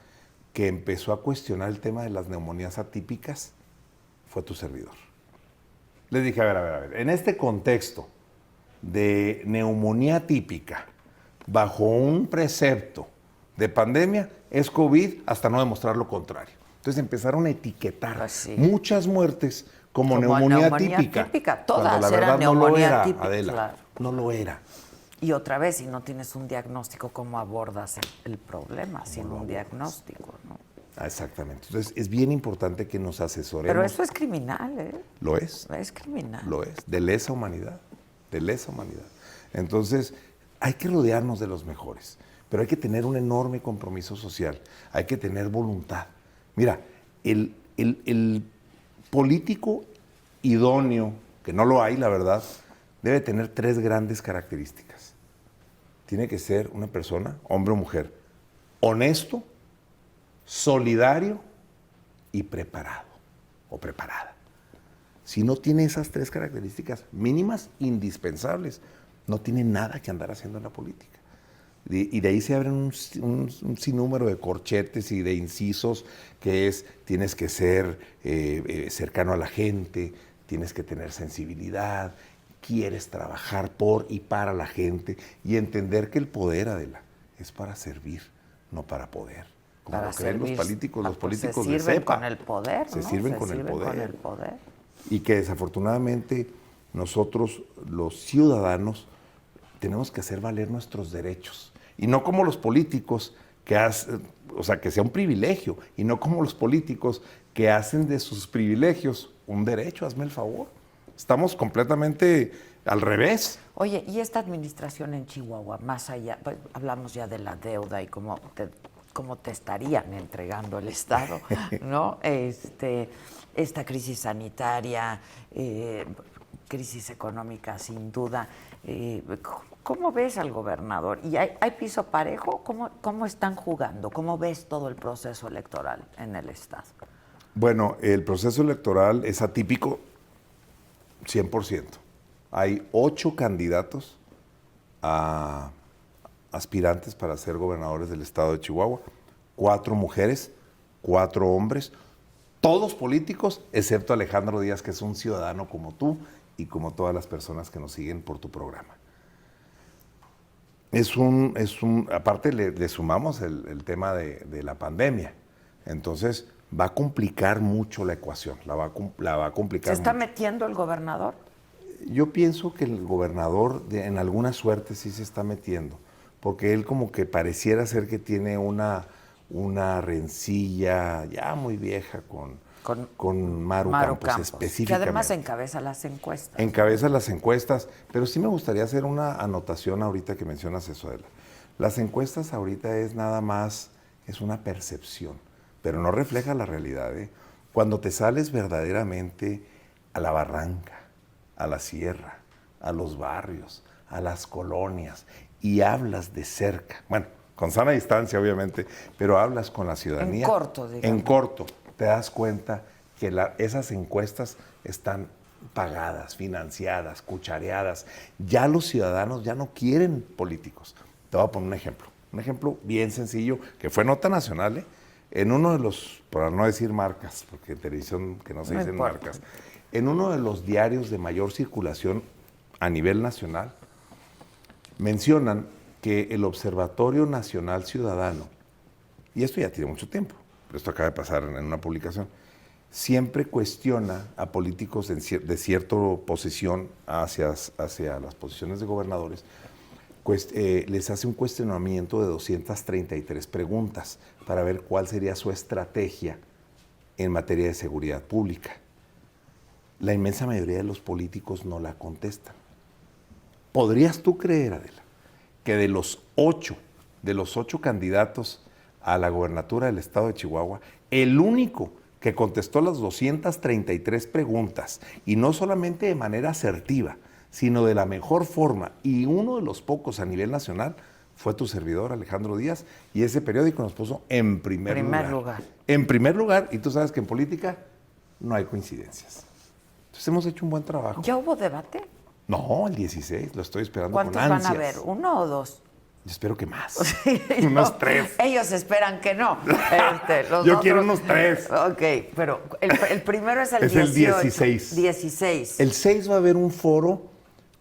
que empezó a cuestionar el tema de las neumonías atípicas, fue tu servidor. Les dije, a ver, en este contexto de neumonía típica, bajo un precepto de pandemia, es COVID hasta no demostrar lo contrario. Entonces empezaron a etiquetar Pues sí. muchas muertes como neumonía neumonía típica. típica. Cuando Todas la eran verdad no lo neumonía era, típica, Adela. claro. No lo era. Y otra vez, si no tienes un diagnóstico, ¿cómo abordas el problema sin un diagnóstico? ¿No? Ah, exactamente. Entonces es bien importante que nos asesoremos. Pero eso es criminal, ¿eh? Lo es. Es criminal. Lo es, de lesa humanidad, de lesa humanidad. Entonces, hay que rodearnos de los mejores, pero hay que tener un enorme compromiso social, hay que tener voluntad. Mira, el político idóneo, que no lo hay, la verdad, debe tener 3 grandes características. Tiene que ser una persona, hombre o mujer, honesto, solidario y preparado o preparada. Si no tiene esas 3 características mínimas, indispensables, no tiene nada que andar haciendo en la política. Y de ahí se abren un sinnúmero de corchetes y de incisos, que es, tienes que ser cercano a la gente, tienes que tener sensibilidad, quieres trabajar por y para la gente y entender que el poder, Adela, es para servir, no para poder. Como Para lo creen los servir. políticos, los políticos se de sirven cepa. con el poder, Se ¿no? sirven con el con poder. el poder. Y que desafortunadamente nosotros, los ciudadanos, tenemos que hacer valer nuestros derechos. Y no como los políticos que sea un privilegio, y no como los políticos que hacen de sus privilegios un derecho, hazme el favor. Estamos completamente al revés. Oye, y esta administración en Chihuahua, más allá, pues, hablamos ya de la deuda y cómo te estarían entregando el Estado, ¿no? Esta crisis sanitaria, crisis económica, sin duda. ¿Cómo ves al gobernador? ¿Y hay piso parejo? ¿Cómo están jugando? ¿Cómo ves todo el proceso electoral en el Estado? Bueno, el proceso electoral es atípico 100%. Hay 8 candidatos a aspirantes para ser gobernadores del estado de Chihuahua, 4 mujeres, 4 hombres, todos políticos, excepto Alejandro Díaz, que es un ciudadano como tú y como todas las personas que nos siguen por tu programa. Aparte le sumamos el tema de la pandemia, entonces va a complicar mucho la ecuación, la va a complicar ¿Se está mucho. metiendo el gobernador? Yo pienso que el gobernador en alguna suerte sí se está metiendo, porque él como que pareciera ser que tiene una rencilla ya muy vieja con Maru Campos específicamente. Que además encabeza las encuestas. Encabeza las encuestas, pero sí me gustaría hacer una anotación ahorita que mencionas eso, Adela. Las encuestas ahorita es nada más, es una percepción, pero no refleja la realidad, ¿eh? Cuando te sales verdaderamente a la barranca, a la sierra, a los barrios, a las colonias, y hablas de cerca, bueno, con sana distancia obviamente, pero hablas con la ciudadanía. En corto, digamos. En corto, te das cuenta que esas encuestas están pagadas, financiadas, cuchareadas. Ya los ciudadanos ya no quieren políticos. Te voy a poner un ejemplo bien sencillo, que fue nota nacional, en uno de los, para no decir marcas, porque en televisión que no se No dicen importa. marcas, en uno de los diarios de mayor circulación a nivel nacional, mencionan que el Observatorio Nacional Ciudadano, y esto ya tiene mucho tiempo, pero esto acaba de pasar en una publicación, siempre cuestiona a políticos de cierta posición hacia las posiciones de gobernadores, les hace un cuestionamiento de 233 preguntas para ver cuál sería su estrategia en materia de seguridad pública. La inmensa mayoría de los políticos no la contestan. ¿Podrías tú creer, Adela, que de los ocho candidatos a la gobernatura del estado de Chihuahua, el único que contestó las 233 preguntas, y no solamente de manera asertiva, sino de la mejor forma, y uno de los pocos a nivel nacional, fue tu servidor, Alejandro Díaz, y ese periódico nos puso en primer lugar. En primer lugar, y tú sabes que en política no hay coincidencias. Entonces hemos hecho un buen trabajo. ¿Ya hubo debate? No, el 16, lo estoy esperando con ¿Cuántos ansias. van a haber? ¿Uno o dos? Yo espero que más. No, Unos 3. Ellos esperan que no. Yo quiero unos 3. Ok, pero el primero es el Es 18. el 16. 16. El 6 va a haber un foro,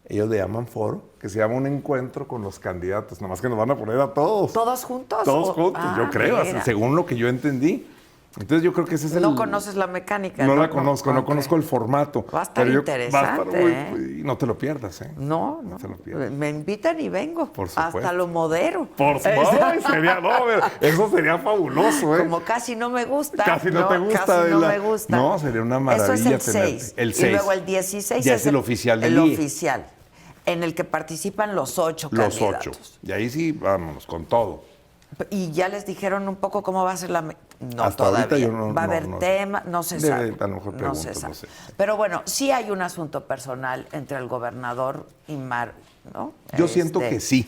ellos le llaman foro, que se llama un encuentro con los candidatos, nada más que nos van a poner a todos. ¿Todos juntos? Todos juntos, yo creo, mira. según lo que yo entendí. Entonces yo creo que ese es el... No conoces la mecánica. No la conozco, no Ok. conozco el formato. Va a estar interesante, y no te lo pierdas, ¿eh? No, No no. te lo pierdas. Me invitan y vengo. Por supuesto. Hasta lo modero. Por supuesto. Eso sería fabuloso, ¿eh? Como casi no me gusta. Casi no te gusta, Casi no Adela. me gusta. No, sería una maravilla Eso es el tenerte. 6. El Y 6. luego el 16 Ya es el oficial del El IE. oficial. En el que participan los 8 Los candidatos. 8. Y ahí sí, vámonos, con todo. Y ya les dijeron un poco cómo va a ser la... No, Hasta ahorita todavía. yo no- Va a no- haber no- tema, no se Debe- sabe. a lo mejor no pregunto, se sabe. no sé. Pero bueno, sí hay un asunto personal entre el gobernador y Mar, ¿no? Yo siento que sí.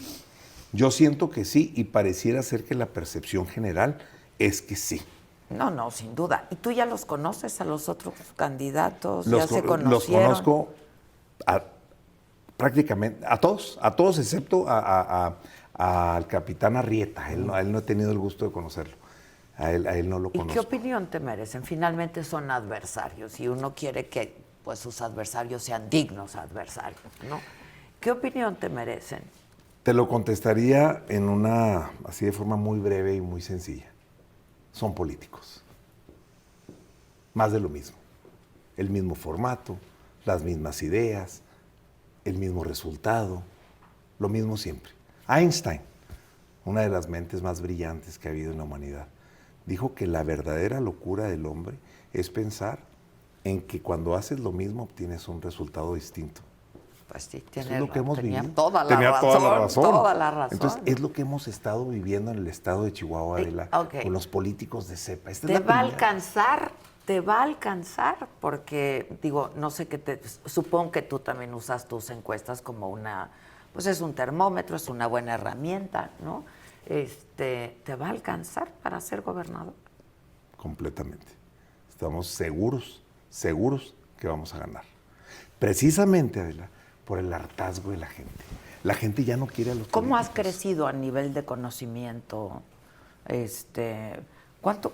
Yo siento que sí y pareciera ser que la percepción general es que sí. No, sin duda. ¿Y tú ya los conoces a los otros candidatos? ¿Ya Los se conocieron? los conozco prácticamente a todos excepto al capitán Arrieta. A él no he tenido el gusto de conocerlo. A él no lo ¿Y conozco. qué opinión te merecen? Finalmente son adversarios y uno quiere que pues, sus adversarios sean dignos adversarios, ¿no? ¿Qué opinión te merecen? Te lo contestaría así de forma muy breve y muy sencilla. Son políticos. Más de lo mismo. El mismo formato, las mismas ideas, el mismo resultado, lo mismo siempre. Einstein, una de las mentes más brillantes que ha habido en la humanidad, dijo que la verdadera locura del hombre es pensar en que cuando haces lo mismo obtienes un resultado distinto. Pues sí, Eso es lo que hemos tenía vivido. toda la Tenía razón. toda la razón. Toda la razón. Entonces, es lo que hemos estado viviendo en el estado de Chihuahua, Adela, ok. con los políticos de cepa. Esta es Te la va a primera. alcanzar, porque, digo, no sé qué supongo que tú también usas tus encuestas como pues es un termómetro, es una buena herramienta, ¿no? ¿Te va a alcanzar para ser gobernador? Completamente. Estamos seguros que vamos a ganar. Precisamente, Adela, por el hartazgo de la gente. La gente ya no quiere a los ¿Cómo has políticos. crecido a nivel de conocimiento?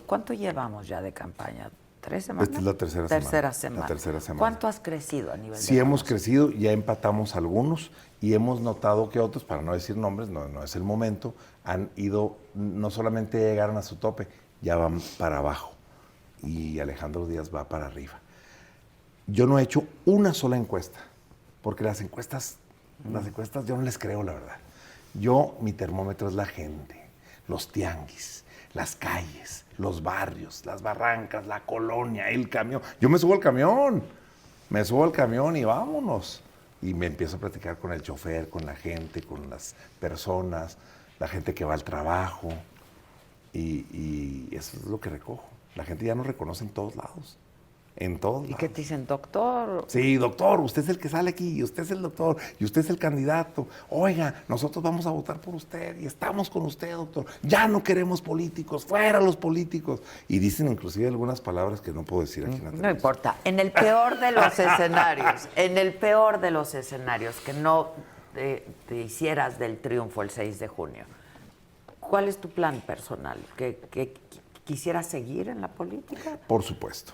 ¿Cuánto llevamos ya de campaña? ¿3 semanas? Esta es la tercera semana. La tercera semana. ¿Cuánto has crecido a nivel Sí de hemos conocimiento? crecido, ya empatamos algunos y hemos notado que otros, para no decir nombres, no es el momento, han ido, no solamente llegaron a su tope, ya van para abajo y Alejandro Díaz va para arriba. Yo no he hecho una sola encuesta, porque las encuestas yo no les creo, la verdad. Mi termómetro es la gente, los tianguis, las calles, los barrios, las barrancas, la colonia, el camión. Yo me subo al camión y vámonos. Y me empiezo a platicar con el chofer, con la gente, con las personas, la gente que va al trabajo. Y eso es lo que recojo. La gente ya nos reconoce en todos lados. En todos ¿Y lados. qué te dicen, doctor? Sí, doctor, usted es el que sale aquí, y usted es el doctor, y usted es el candidato. Oiga, nosotros vamos a votar por usted y estamos con usted, doctor. Ya no queremos políticos, fuera los políticos. Y dicen inclusive algunas palabras que no puedo decir aquí en la No televisión. importa. En el peor de los escenarios, que no te hicieras del triunfo el 6 de junio, ¿cuál es tu plan personal? ¿Quisiera seguir en la política? Por supuesto,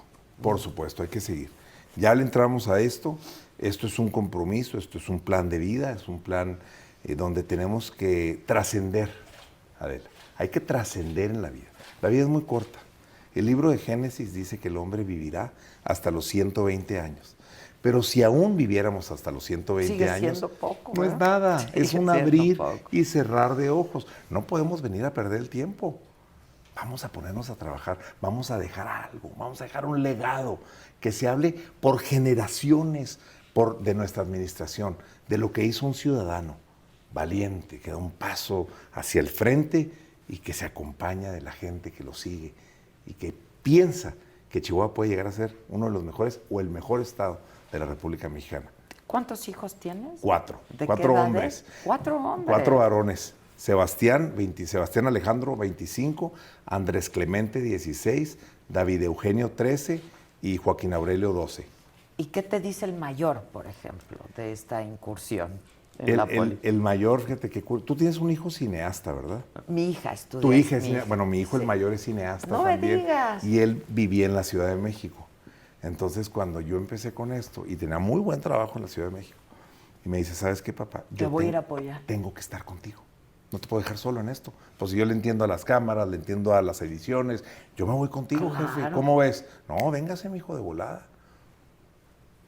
hay que seguir. Ya le entramos a esto es un compromiso, esto es un plan de vida, es un plan donde tenemos que trascender, Adela. Hay que trascender en la vida. La vida es muy corta. El libro de Génesis dice que el hombre vivirá hasta los 120 años. Pero si aún viviéramos hasta los 120 Sigue años, siendo poco, no es ¿verdad? nada, Sigue es un siendo abrir poco. y cerrar de ojos. No podemos venir a perder el tiempo. Vamos a ponernos a trabajar, vamos a dejar algo, vamos a dejar un legado que se hable por generaciones de nuestra administración, de lo que hizo un ciudadano valiente, que da un paso hacia el frente y que se acompaña de la gente que lo sigue y que piensa que Chihuahua puede llegar a ser uno de los mejores o el mejor estado de la República Mexicana. ¿Cuántos hijos tienes? 4. ¿De qué 4 edades? hombres. 4 hombres. 4 varones. Sebastián Alejandro, 25, Andrés Clemente, 16, David Eugenio, 13 y Joaquín Aurelio, 12. ¿Y qué te dice el mayor, por ejemplo, de esta incursión en la política? El mayor, fíjate que tú tienes un hijo cineasta, ¿verdad? Mi hija estudia. Tu hija es cineasta. Bueno, mi hijo Sí. el mayor es cineasta No me también. digas. Y él vivía en la Ciudad de México. Entonces, cuando yo empecé con esto, y tenía muy buen trabajo en la Ciudad de México, y me dice, ¿sabes qué, papá? Te voy a ir a apoyar. Tengo que estar contigo. No te puedo dejar solo en esto. Pues yo le entiendo a las cámaras, le entiendo a las ediciones. Yo me voy contigo, Claro. jefe. ¿Cómo ves? No, véngase, mijo, de volada.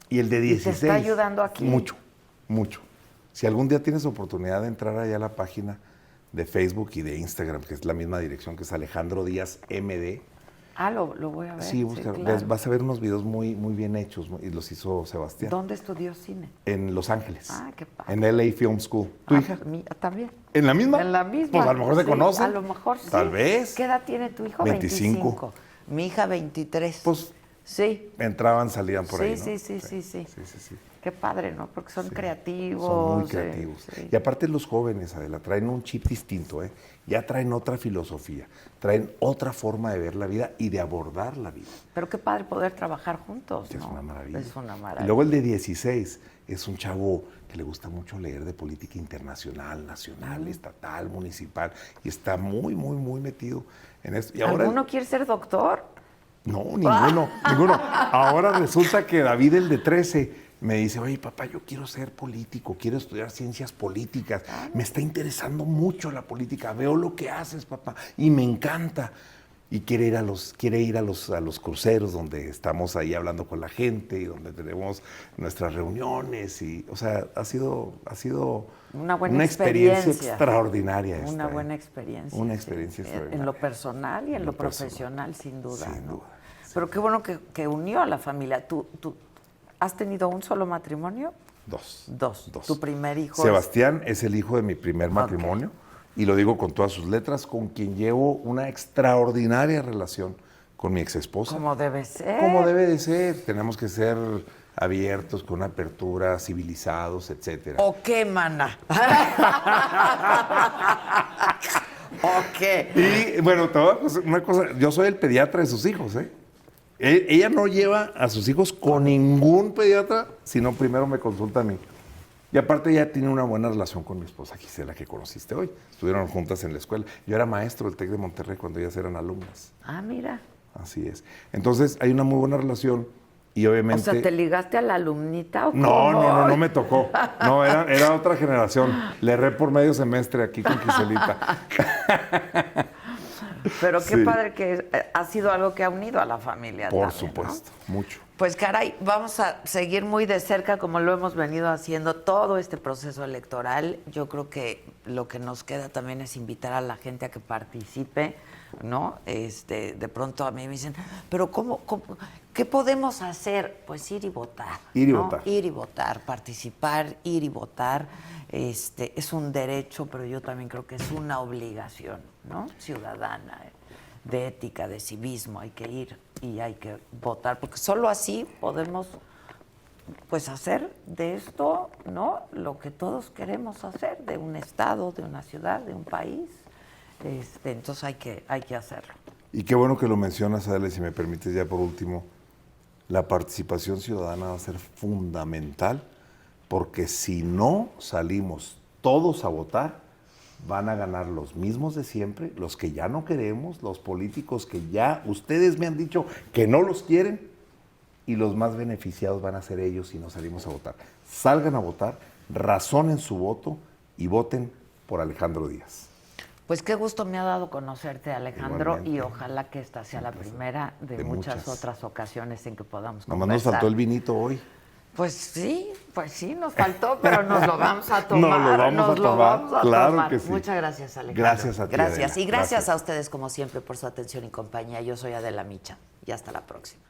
Y el de ¿Y te 16. está ayudando aquí? Mucho, mucho. Si algún día tienes oportunidad de entrar allá a la página de Facebook y de Instagram, que es la misma dirección, que es Alejandro Díaz MD. Ah, lo voy a ver. Sí, busca, claro. vas a ver unos videos muy, muy bien hechos, y los hizo Sebastián. ¿Dónde estudió cine? En Los Ángeles. Ah, qué padre. En LA Film School. ¿Tu hija? También. ¿En la misma? En la misma. Pues a lo mejor se Sí, conocen. A lo mejor sí. Tal vez. ¿Qué edad tiene tu hijo? 25. Mi hija 23. Pues sí. entraban, salían por ahí, ¿no? Sí. Sí. Qué padre, ¿no? Porque son creativos. Son muy creativos. Sí. Y aparte los jóvenes, Adela, traen un chip distinto, ¿eh? Ya traen otra filosofía, traen otra forma de ver la vida y de abordar la vida. Pero qué padre poder trabajar juntos, Es ¿no? una maravilla. Es una Y maravilla. luego el de 16 es un chavo que le gusta mucho leer de política internacional, nacional, estatal, municipal, y está muy, muy, muy metido en esto. Y ahora ¿Alguno quiere ser doctor? No, ninguno. Ahora resulta que David, el de 13, me dice, oye, papá, yo quiero ser político, quiero estudiar ciencias políticas, me está interesando mucho la política, veo lo que haces, papá, y me encanta. Y quiere ir a los cruceros donde estamos ahí hablando con la gente y donde tenemos nuestras reuniones. Y, o sea, ha sido Una buena experiencia experiencia. extraordinaria. Una esta, buena experiencia. Una sí. experiencia extraordinaria. En lo personal y en lo personal. profesional, sin duda. Sin ¿no? duda, sí. Pero qué bueno que unió a la familia. ¿Tú has tenido un solo matrimonio? Dos. Tu primer hijo Sebastián es el hijo de mi primer matrimonio, y lo digo con todas sus letras, con quien llevo una extraordinaria relación con mi ex esposa. Como debe ser. Como debe de ser. Tenemos que ser abiertos, con una apertura, civilizados, etcétera. ¿O qué, mana? ¿O qué? Y bueno, una cosa, yo soy el pediatra de sus hijos, ¿eh? Ella no lleva a sus hijos con ningún pediatra, sino primero me consulta a mí. Y aparte ella tiene una buena relación con mi esposa Gisela, que conociste hoy. Estuvieron juntas en la escuela. Yo era maestro del TEC de Monterrey cuando ellas eran alumnas. Ah, mira. Así es. Entonces hay una muy buena relación y obviamente... O sea, ¿te ligaste a la alumnita o No, cómo? no me tocó. No, era otra generación. Le erré por medio semestre aquí con Giselita. Pero qué Sí. padre que ha sido algo que ha unido a la familia Por también, supuesto, ¿no? mucho. Pues caray, vamos a seguir muy de cerca como lo hemos venido haciendo todo este proceso electoral. Yo creo que lo que nos queda también es invitar a la gente a que participe, ¿no? De pronto a mí me dicen, pero ¿qué podemos hacer? Pues ir y votar. Ir y ¿no? votar. Ir y votar, participar, ir y votar. Es un derecho, pero yo también creo que es una obligación, ¿no? Ciudadana, de ética, de civismo, hay que ir y hay que votar, porque solo así podemos pues hacer de esto, ¿no? Lo que todos queremos hacer, de un estado, de una ciudad, de un país. Entonces hay que hacerlo. Y qué bueno que lo mencionas, Adela, si me permites ya por último. La participación ciudadana va a ser fundamental, porque si no salimos todos a votar, van a ganar los mismos de siempre, los que ya no queremos, los políticos que ya ustedes me han dicho que no los quieren, y los más beneficiados van a ser ellos si no salimos a votar. Salgan a votar, razonen su voto y voten por Alejandro Díaz. Pues qué gusto me ha dado conocerte, Alejandro, Igualmente. y ojalá que esta sea la primera de muchas otras ocasiones en que podamos Nomás conversar. nos faltó el vinito hoy. Pues sí, nos faltó, pero nos lo vamos a tomar. Nos lo vamos a tomar, claro que sí. Muchas gracias, Alejandro. Gracias a ti, Gracias. Adela. Y gracias Gracias. a ustedes, como siempre, por su atención y compañía. Yo soy Adela Micha y hasta la próxima.